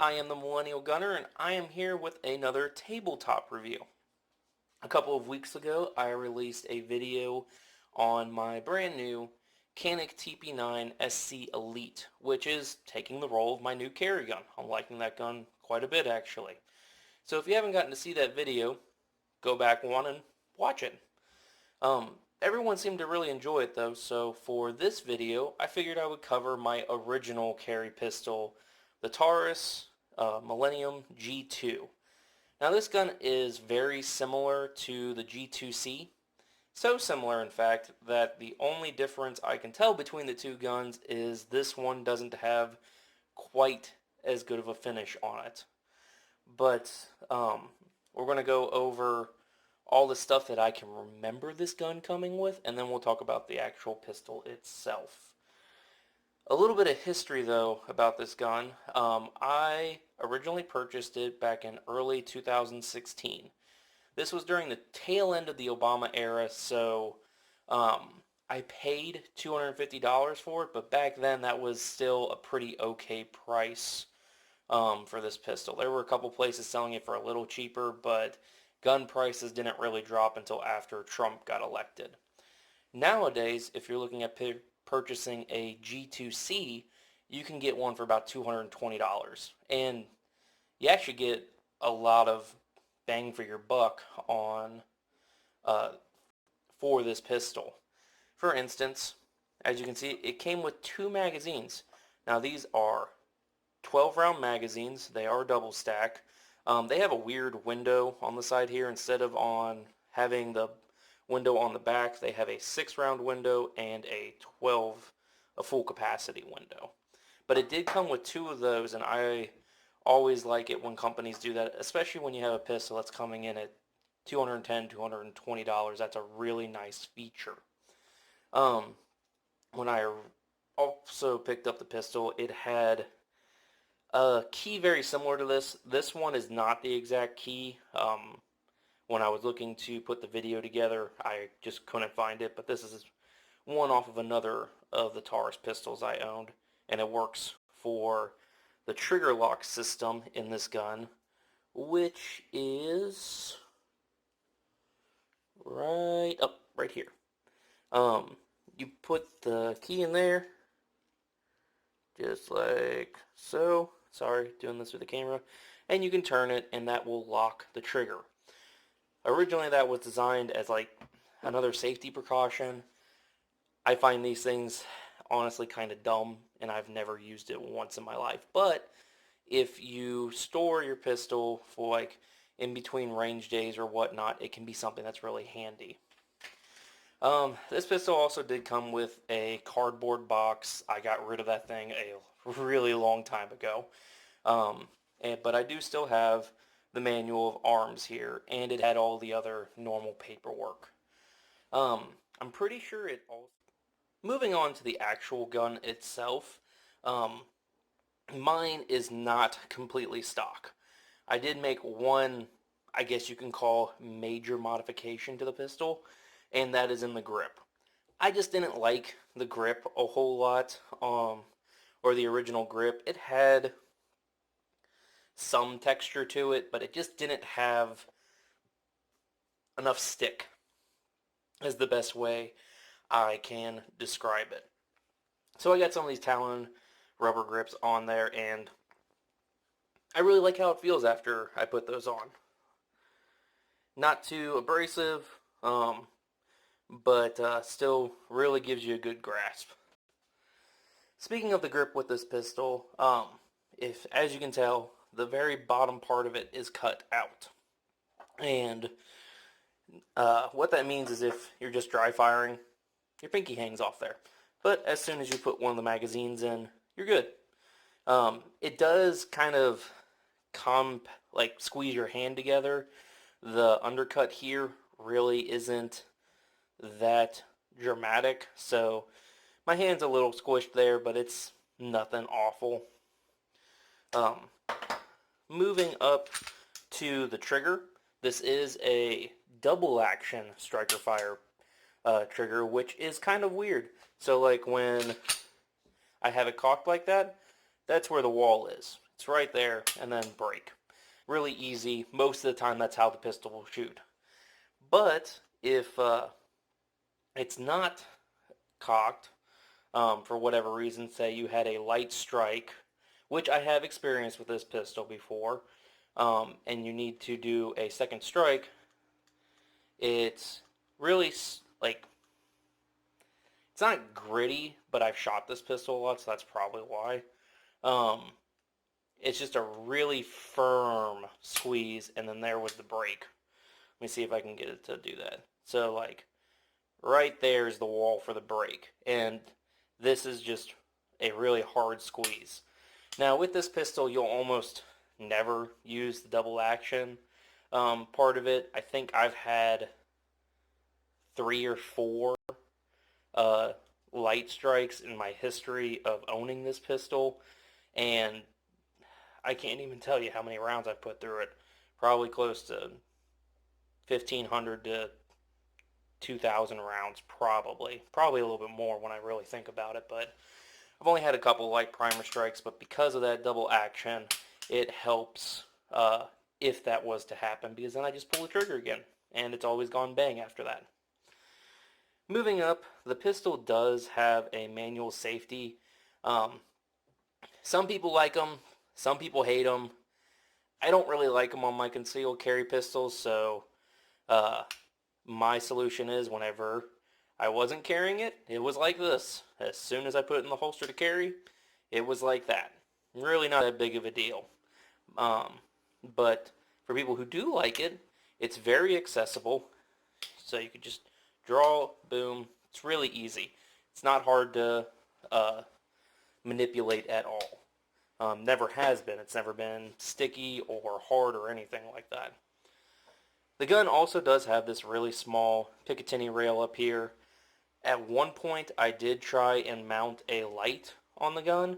I am the Millennial Gunner, and I am here with another tabletop review. A couple of weeks ago, I released a video on my brand new Canik TP9 SC Elite, which is taking the role of my new carry gun. I'm liking that gun quite a bit, actually. So if you haven't gotten to see that video, go back one and watch it. Everyone seemed to really enjoy it though, so for this video, I figured I would cover my original carry pistol, the Taurus Millennium G2. Now this gun is very similar to the G2C, so similar in fact that the only difference I can tell between the two guns is this one doesn't have quite as good of a finish on it. But we're going to go over all the stuff that I can remember this gun coming with, and then we'll talk about the actual pistol itself. A little bit of history though about this gun. I originally purchased it back in early 2016. This was during the tail end of the Obama era, so I paid $250 for it, but back then that was still a pretty okay price for this pistol. There were a couple places selling it for a little cheaper, but gun prices didn't really drop until after Trump got elected. Nowadays, if you're looking at purchasing a G2C, you can get one for about $220. And you actually get a lot of bang for your buck on for this pistol. For instance, as you can see, it came with two magazines. Now these are 12-round magazines. They are double stack. They have a weird window on the side here. Instead of having the window on the back, they have a 6-round window and a full capacity window. But it did come with two of those, and I always like it when companies do that, especially when you have a pistol that's coming in at $210, $220. That's a really nice feature. When I also picked up the pistol, it had a key very similar to this. This one is not the exact key. When I was looking to put the video together, I just couldn't find it, but this is one off of another of the Taurus pistols I owned, and it works for the trigger lock system in this gun, which is right here. You put the key in there, just like so. Sorry, doing this with the camera. And you can turn it, and that will lock the trigger. Originally, that was designed as like another safety precaution. I find these things honestly kind of dumb, and I've never used it once in my life. But if you store your pistol for like in between range days or whatnot, it can be something that's really handy. This pistol also did come with a cardboard box. I got rid of that thing a really long time ago. But I do still have the manual of arms here, and it had all the other normal paperwork. I'm pretty sure it also... Moving on to the actual gun itself, mine is not completely stock. I did make one, I guess you can call, major modification to the pistol, and that is in the grip. I just didn't like the grip a whole lot, or the original grip. It had some texture to it, but it just didn't have enough stick, is the best way I can describe it. So I got some of these Talon rubber grips on there, and I really like how it feels after I put those on. Not too abrasive, but still really gives you a good grasp. Speaking of the grip with this pistol, as you can tell, the very bottom part of it is cut out. And what that means is if you're just dry firing, your pinky hangs off there. But as soon as you put one of the magazines in, you're good. It does kind of squeeze your hand together. The undercut here really isn't that dramatic, so my hand's a little squished there, but it's nothing awful. Moving up to the trigger, this is a double action striker fire trigger, which is kind of weird. So like when I have it cocked like that, that's where the wall is. It's right there, and then break. Really easy. Most of the time, that's how the pistol will shoot. But if it's not cocked, for whatever reason, say you had a light strike, which I have experienced with this pistol before, and you need to do a second strike, it's really, like, it's not gritty, but I've shot this pistol a lot, so that's probably why. Um, it's just a really firm squeeze, and then there was the break. Let me see if I can get it to do that. So, like, right there is the wall for the break, and this is just a really hard squeeze. Now, with this pistol, you'll almost never use the double action part of it. I think I've had 3 or 4 light strikes in my history of owning this pistol, and I can't even tell you how many rounds I've put through it. Probably close to 1,500 to 2,000 rounds, probably. Probably a little bit more when I really think about it, but I've only had a couple light primer strikes, but because of that double action, it helps if that was to happen, because then I just pull the trigger again, and it's always gone bang after that. Moving up, the pistol does have a manual safety. Some people like them, some people hate them. I don't really like them on my concealed carry pistols, so my solution is whenever I wasn't carrying it, it was like this. As soon as I put it in the holster to carry, it was like that. Really not that big of a deal. But for people who do like it, it's very accessible. So you could just draw, boom. It's really easy. It's not hard to manipulate at all. Never has been. It's never been sticky or hard or anything like that. The gun also does have this really small Picatinny rail up here. At one point, I did try and mount a light on the gun,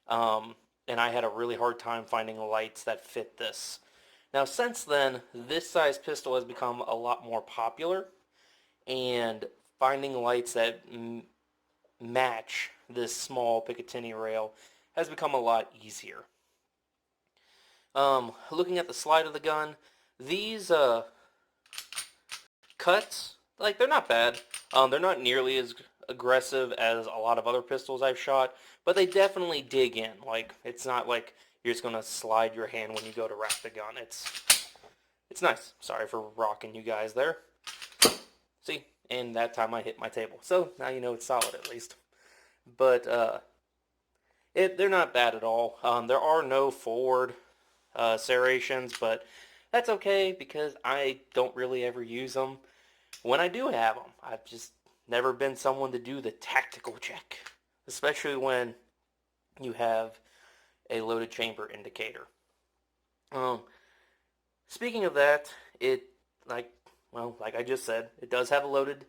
and I had a really hard time finding lights that fit this. Now, since then, this size pistol has become a lot more popular, and finding lights that match this small Picatinny rail has become a lot easier. Looking at the slide of the gun, these cuts, like, they're not bad. They're not nearly as aggressive as a lot of other pistols I've shot, but they definitely dig in. Like, it's not like you're just going to slide your hand when you go to wrap the gun. It's nice. Sorry for rocking you guys there. See? And that time I hit my table. So, now you know it's solid at least. But, they're not bad at all. There are no forward serrations, but that's okay because I don't really ever use them. When I do have them, I've just never been someone to do the tactical check, especially when you have a loaded chamber indicator. Speaking of that, like I just said, it does have a loaded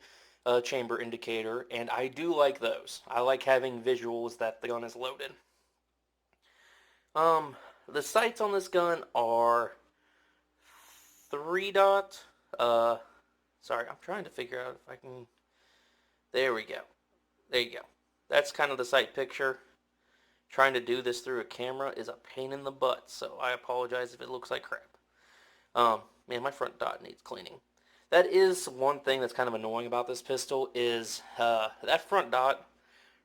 chamber indicator, and I do like those. I like having visuals that the gun is loaded. The sights on this gun are 3-dot. Sorry, I'm trying to figure out if I can... There we go. There you go. That's kind of the sight picture. Trying to do this through a camera is a pain in the butt, so I apologize if it looks like crap. Man, my front dot needs cleaning. That is one thing that's kind of annoying about this pistol is that front dot,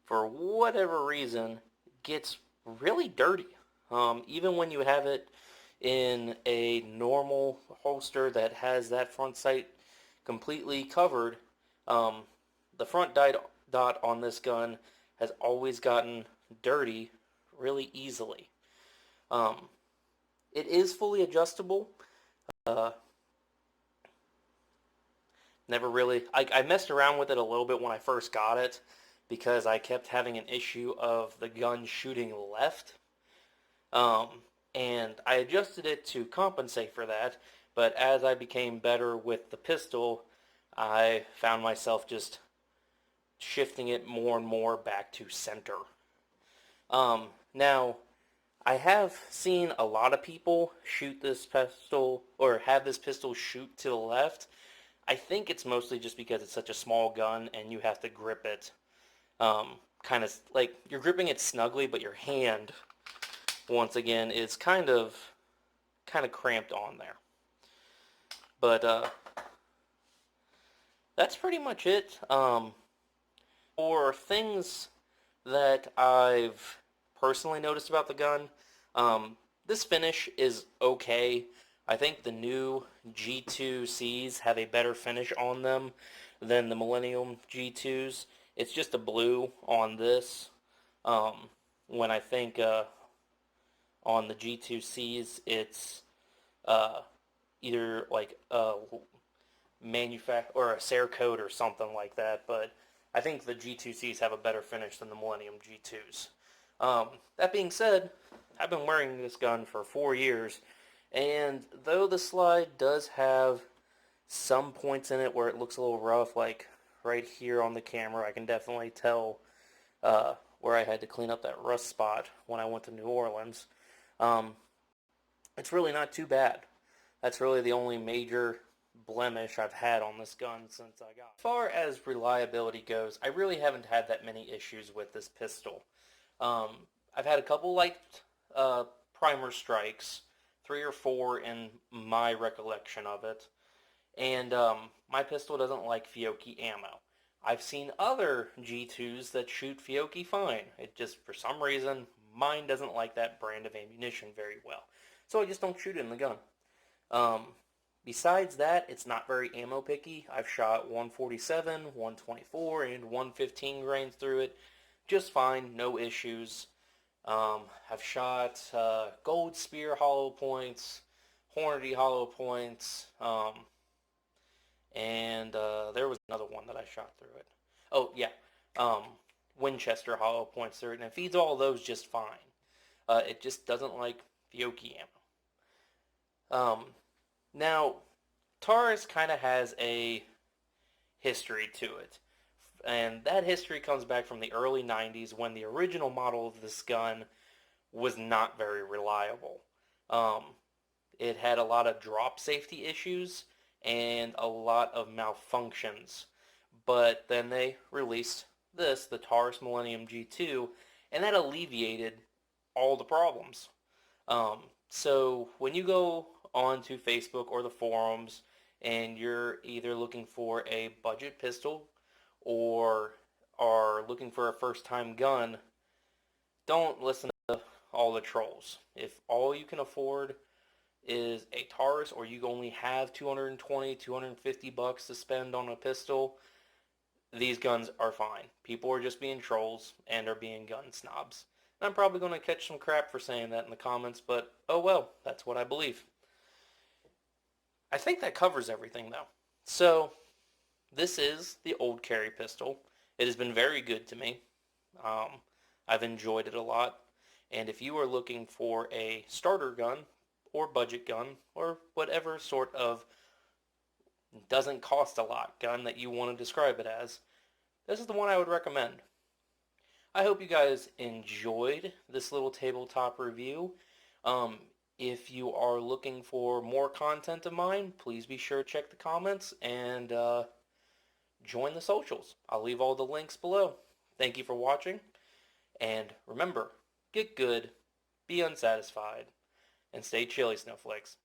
for whatever reason, gets really dirty. Even when you have it in a normal holster that has that front sight completely covered, the front dot on this gun has always gotten dirty really easily. It is fully adjustable. Never really... I messed around with it a little bit when I first got it because I kept having an issue of the gun shooting left. And I adjusted it to compensate for that, but as I became better with the pistol, I found myself just shifting it more and more back to center. Now, I have seen a lot of people shoot this pistol, or have this pistol shoot to the left. I think it's mostly just because it's such a small gun and you have to grip it kind of like you're gripping it snugly, but your hand once again, is kind of cramped on there. But that's pretty much it. For things that I've personally noticed about the gun, this finish is okay. I think the new G2Cs have a better finish on them than the Millennium G2s. It's just a blue on this. When I think on the G2Cs, it's uh, either like a or a Cerakote or something like that. But I think the G2Cs have a better finish than the Millennium G2s. That being said, I've been wearing this gun for 4 years, and though the slide does have some points in it where it looks a little rough, like right here on the camera, I can definitely tell where I had to clean up that rust spot when I went to New Orleans. Um, it's really not too bad. That's really the only major blemish I've had on this gun since I got it. As far as reliability goes, I really haven't had that many issues with this pistol. Um, I've had a couple light primer strikes, 3 or 4 in my recollection of it, and my pistol doesn't like Fiocchi ammo. I've seen other G2s that shoot Fiocchi fine. It just, for some reason, mine doesn't like that brand of ammunition very well. So I just don't shoot it in the gun. Um, Besides that, it's not very ammo picky. I've shot 147, 124, and 115 grains through it just fine, no issues. I've shot Gold Spear hollow points, Hornady hollow points, and there was another one that I shot through it. Oh, yeah, um, Winchester hollow points through it, and it feeds all those just fine. It just doesn't like Fiocchi ammo. Now, Taurus kind of has a history to it. And that history comes back from the early 90s when the original model of this gun was not very reliable. Um, it had a lot of drop safety issues and a lot of malfunctions. But then they released this, the Taurus Millennium G2, and that alleviated all the problems. So when you go onto Facebook or the forums and you're either looking for a budget pistol or are looking for a first-time gun, don't listen to all the trolls. If all you can afford is a Taurus, or you only have 220, 250 bucks to spend on a pistol, these guns are fine. People are just being trolls and are being gun snobs. And I'm probably going to catch some crap for saying that in the comments, but oh well, that's what I believe. I think that covers everything though. So, this is the old carry pistol. It has been very good to me. I've enjoyed it a lot. And if you are looking for a starter gun or budget gun or whatever sort of doesn't cost a lot gun that you want to describe it as, this is the one I would recommend. I hope you guys enjoyed this little tabletop review. If you are looking for more content of mine, please be sure to check the comments and join the socials. I'll leave all the links below. Thank you for watching, and remember, get good, be unsatisfied, and stay chilly, snowflakes.